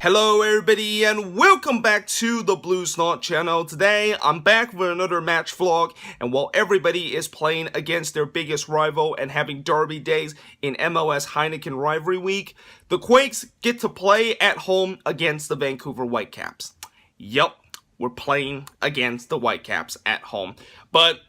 Hello everybody and welcome back to the Blue Snot channel. Today I'm back with another match vlog, and while everybody is playing against their biggest rival and having derby days in MLS Heineken Rivalry Week, the Quakes get to play at home against the Vancouver Whitecaps. Yup, we're playing against the Whitecaps at home. But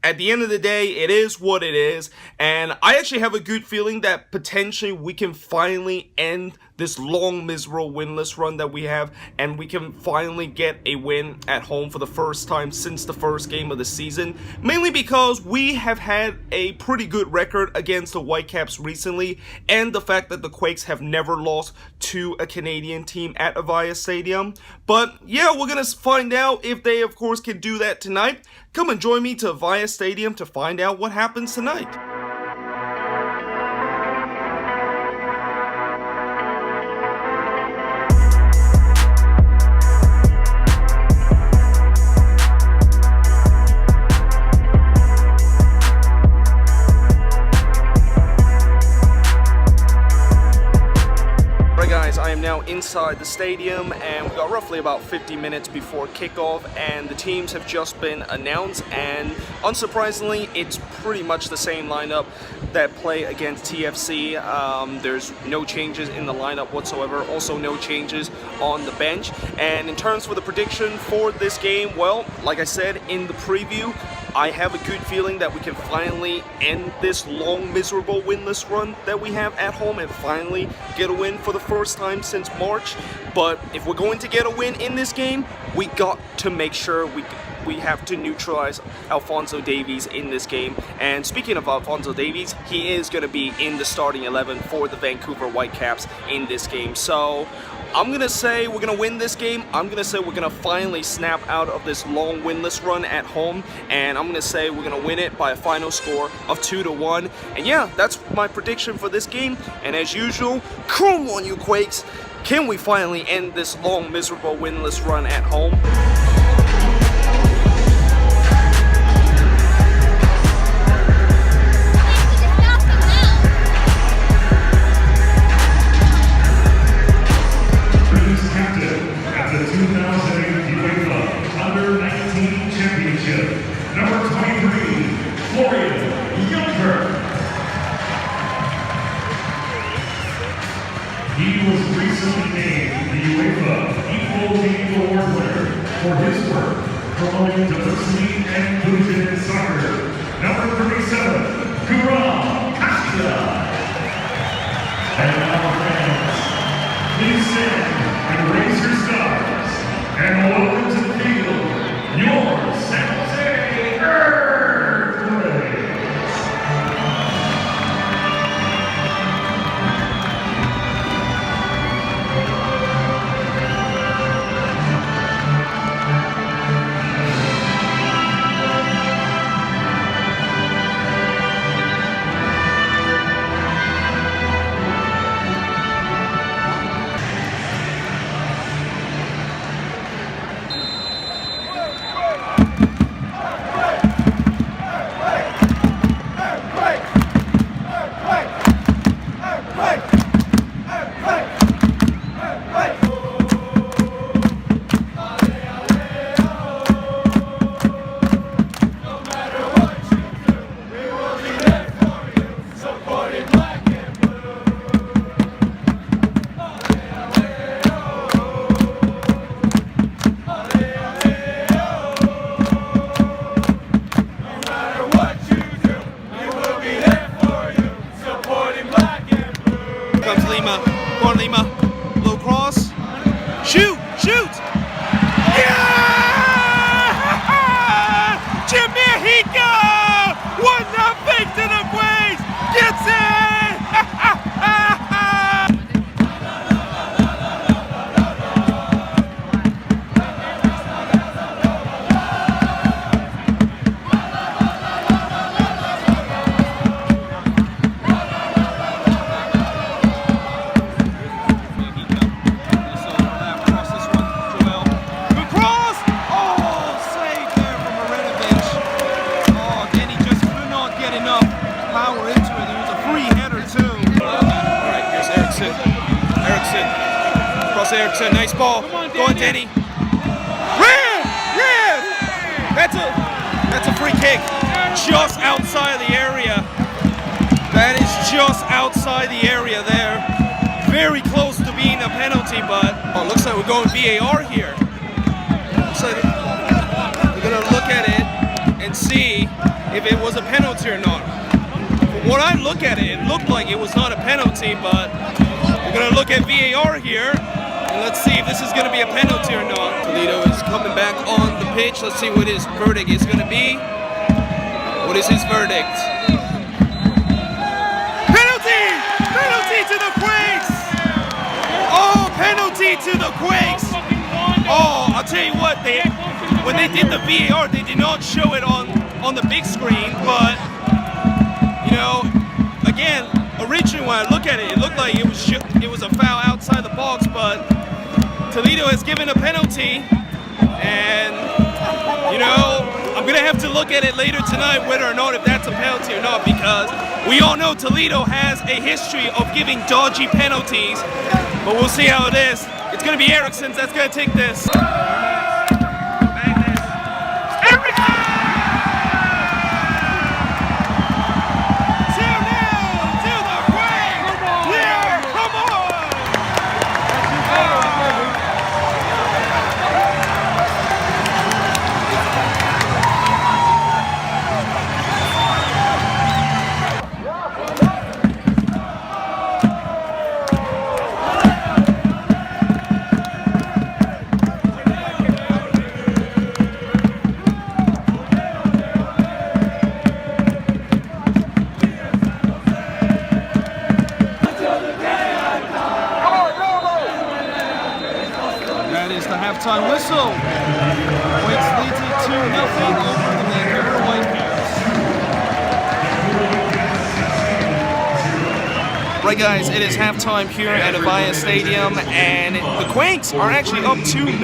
at the end of the day, it is what it is, and I actually have a good feeling that potentially we can finally end this long, miserable winless run that we have, and we can finally get a win at home for the first time since the first game of the season, mainly because we have had a pretty good record against the Whitecaps recently, and the fact that the Quakes have never lost to a Canadian team at Avaya Stadium. But yeah, we're gonna find out if they, of course, can do that tonight. Come and join me to Avaya Stadium to find out what happens tonight. I am now inside the stadium, and we got roughly about 50 minutes before kickoff, and the teams have just been announced, and unsurprisingly it's pretty much the same lineup that play against TFC. There's no changes in the lineup whatsoever, also no changes on the bench. And in terms of the prediction for this game, well, like I said in the preview, I have a good feeling that we can finally end this long, miserable winless run that we have at home and finally get a win for the first time since March. But if we're going to get a win in this game, we got to make sure we have to neutralize Alphonso Davies in this game. And speaking of Alphonso Davies, he is going to be in the starting 11 for the Vancouver Whitecaps in this game. So I'm going to say we're going to win this game. I'm going to say we're going to finally snap out of this long winless run at home. And I'm going to say we're going to win it by a final score of 2-1. And yeah, that's my prediction for this game. And as usual, come on you Quakes. Can we finally end this long, miserable, winless run at home? He was recently named the UEFA Equal League Award winner for his work promoting diversity and inclusion in soccer. Number 37, Kuram Kashia. And now, fans, please stand and raise your stars and welcome to the field, your San Jose Earthquakes. Magnus Eriksson, nice ball. Go on, Denny. Ram! That's a free kick. Just outside the area. That is just outside the area there. Very close to being a penalty, but looks like we're going VAR here. So we're gonna look at it and see if it was a penalty or not. From what I look at it, it looked like it was not a penalty, but we're gonna look at VAR here and let's see if this is gonna be a penalty or not. Toledo is coming back on the pitch. Let's see what his verdict is gonna be. What is his verdict? Penalty! Penalty to the Quakes! Oh, penalty to the Quakes! Oh, I'll tell you what, when they did the VAR, they did not show it on the big screen, but, you know, again, originally when I look at it, it looked like it was a foul outside the box, but Toledo has given a penalty, and, you know, I'm going to have to look at it later tonight whether or not if that's a penalty or not, because we all know Toledo has a history of giving dodgy penalties, but we'll see how it is. It's going to be Eriksson's that's going to take this. Halftime whistle. Quakes leads it 2-0 over the Vancouver Whitecaps. Right, guys, it is halftime here at Avaya Stadium, and the Quakes are actually up 2-0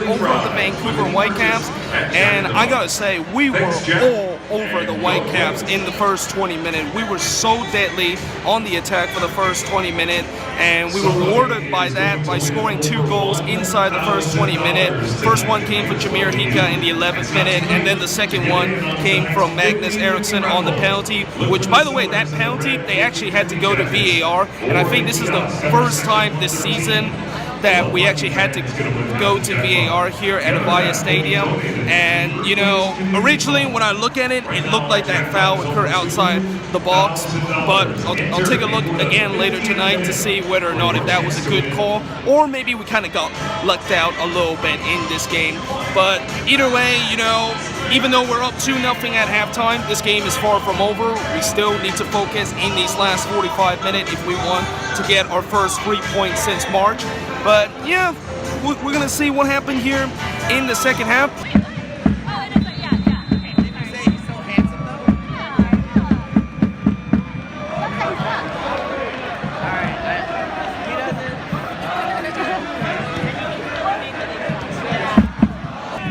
over the Vancouver Whitecaps. And I gotta say, we were all over the Whitecaps in the first 20 minutes. We were so deadly on the attack for the first 20 minutes, and we were rewarded by that by scoring 2 goals inside the first 20 minutes. First one came from Jameer Hika in the 11th minute, and then the second one came from Magnus Eriksson on the penalty, which, by the way, that penalty, they actually had to go to VAR, and I think this is the first time this season that we actually had to go to VAR here at Avaya Stadium. And, you know, originally when I look at it, it looked like that foul occurred outside the box, but I'll take a look again later tonight to see whether or not if that was a good call, or maybe we kind of got lucked out a little bit in this game. But either way, you know, even though we're up 2-0 at halftime, this game is far from over. We still need to focus in these last 45 minutes if we want to get our first 3 points since March. But yeah, we're going to see what happened here in the second half.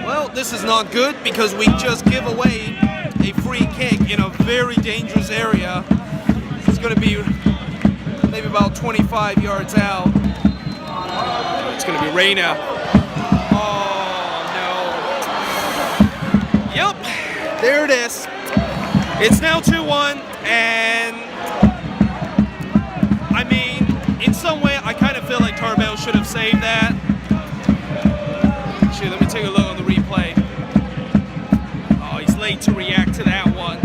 Well, this is not good because we just give away a free kick in a very dangerous area. It's going to be maybe about 25 yards out. It's going to be Reyna. Oh, no. Yep, there it is. It's now 2-1, and I mean, in some way, I kind of feel like Tarbell should have saved that. Actually, let me take a look on the replay. Oh, he's late to react to that one.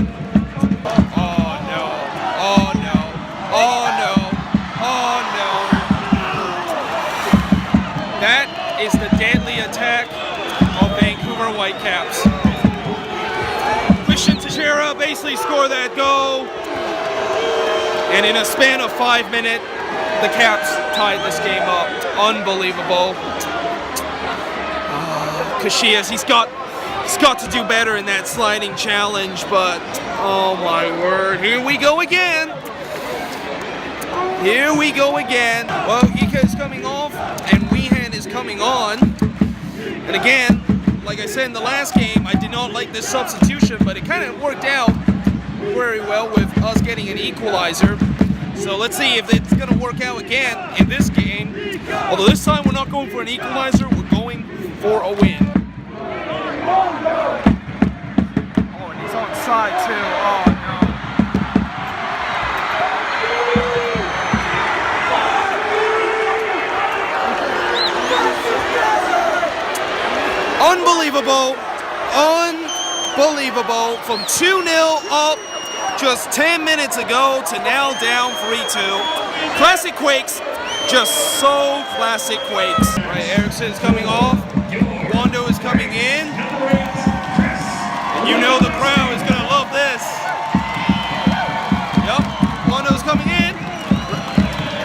Oh, no. Oh, no. Oh, no. Oh, no. That is the deadly attack of Vancouver Whitecaps. Christian Teixeira basically scored that goal, and in a span of 5 minutes, the Caps tied this game up. Unbelievable. Casillas, he's got to do better in that sliding challenge, but oh my word, here we go again. Here we go again. Well, Ika is coming off, and Weehan is coming on. And again, like I said in the last game, I did not like this substitution, but it kind of worked out very well with us getting an equalizer. So let's see if it's going to work out again in this game. Although this time we're not going for an equalizer, we're going for a win. Oh, and he's on side too. Oh no. Unbelievable. Unbelievable. From 2-0 up just 10 minutes ago to now down 3-2. Classic Quakes. Just so classic Quakes. Right, Erickson is coming off. Wando is coming in. And you know the crowd is going to love this. Yep, Wando's coming in.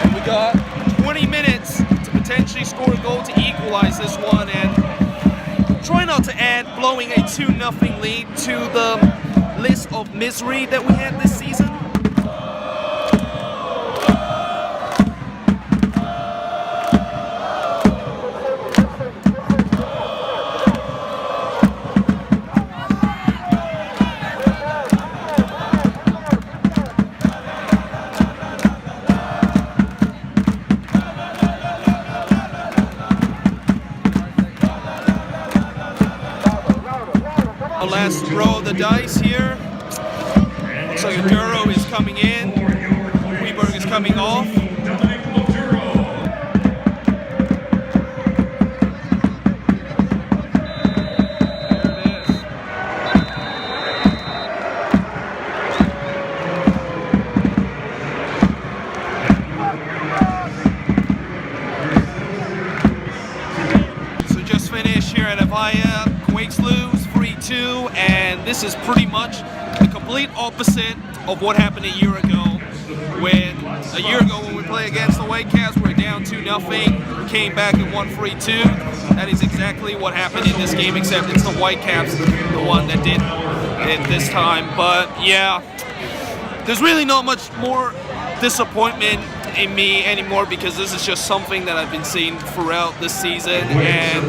And we got 20 minutes to potentially score a goal to equalize this one. And try not to add blowing a 2-0 lead to the list of misery that we had this season. Last roll of the dice here. Looks like Duro is coming in. Weberg is coming off. So just finished here at Avaya. Quakes lose 3-2, and this is pretty much the complete opposite of what happened a year ago. When we played against the Whitecaps, we were down 2-0, came back and won 3-2. That is exactly what happened in this game, except it's the Whitecaps, the one that did it this time. But yeah, there's really not much more disappointment in me anymore, because this is just something that I've been seeing throughout the season, and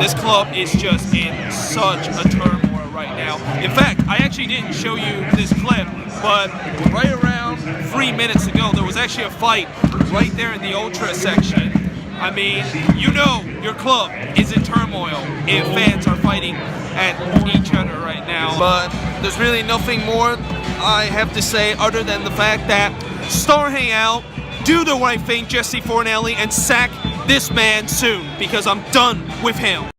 this club is just in such a turmoil right now. In fact, I actually didn't show you this clip, but right around 3 minutes ago there was actually a fight right there in the Ultra section. I mean, you know your club is in turmoil if fans are fighting at each other right now. But there's really nothing more I have to say other than the fact that Star Hangout, do the right thing, Jesse Fornelli, and sack this man soon, because I'm done with him.